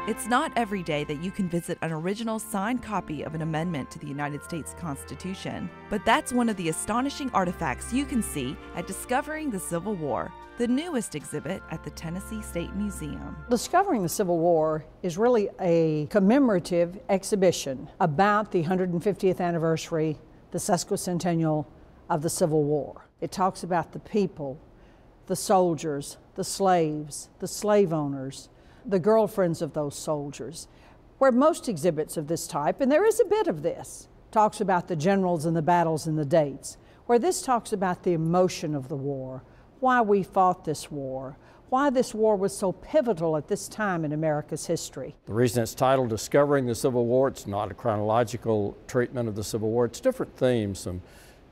It's not every day that you can visit an original signed copy of an amendment to the United States Constitution, but that's one of the astonishing artifacts you can see at Discovering the Civil War, the newest exhibit at the Tennessee State Museum. Discovering the Civil War is really a commemorative exhibition about the 150th anniversary, the sesquicentennial of the Civil War. It talks about the people, the soldiers, the slaves, the slave owners, the girlfriends of those soldiers. Where most exhibits of this type, and there is a bit of this, talks about the generals and the battles and the dates, where this talks about the emotion of the war, why we fought this war, why this war was so pivotal at this time in America's history. The reason it's titled Discovering the Civil War, it's not a chronological treatment of the Civil War, it's different themes, some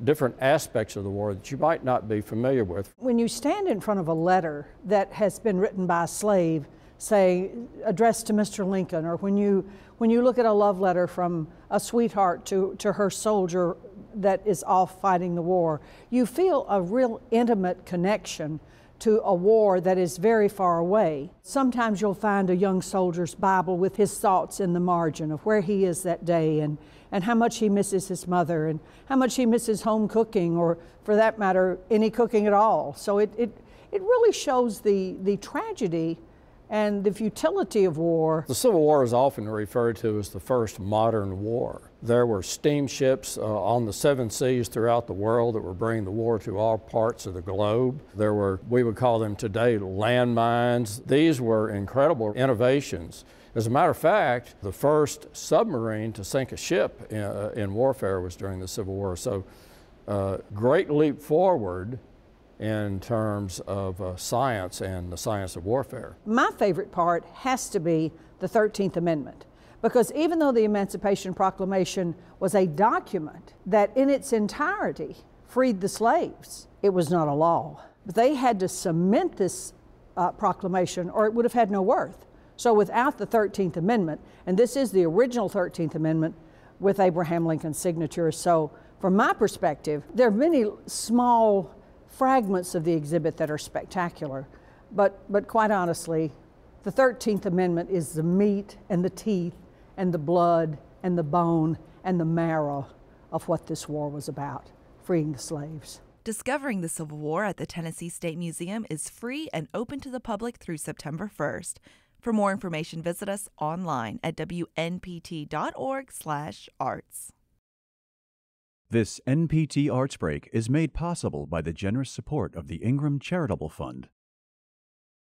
different aspects of the war that you might not be familiar with. When you stand in front of a letter that has been written by a slave, say, addressed to Mr. Lincoln, or when you look at a love letter from a sweetheart to her soldier that is off fighting the war, you feel a real intimate connection to a war that is very far away. Sometimes you'll find a young soldier's Bible with his thoughts in the margin of where he is that day and how much he misses his mother and how much he misses home cooking, or for that matter, any cooking at all. So it really shows the tragedy and the futility of war. The Civil War is often referred to as the first modern war. There were steamships on the 7 seas throughout the world that were bringing the war to all parts of the globe. There were, we would call them today, landmines. These were incredible innovations. As a matter of fact, the first submarine to sink a ship in warfare was during the Civil War. So great leap forward in terms of science and the science of warfare. My favorite part has to be the 13th Amendment, because even though the Emancipation Proclamation was a document that in its entirety freed the slaves, it was not a law. But they had to cement this proclamation or it would have had no worth. So without the 13th Amendment, and this is the original 13th Amendment with Abraham Lincoln's signature, so from my perspective, there are many small fragments of the exhibit that are spectacular, but quite honestly, the 13th Amendment is the meat and the teeth and the blood and the bone and the marrow of what this war was about, freeing the slaves. Discovering the Civil War at the Tennessee State Museum is free and open to the public through September 1st. For more information, visit us online at wnpt.org/arts. This NPT Arts Break is made possible by the generous support of the Ingram Charitable Fund.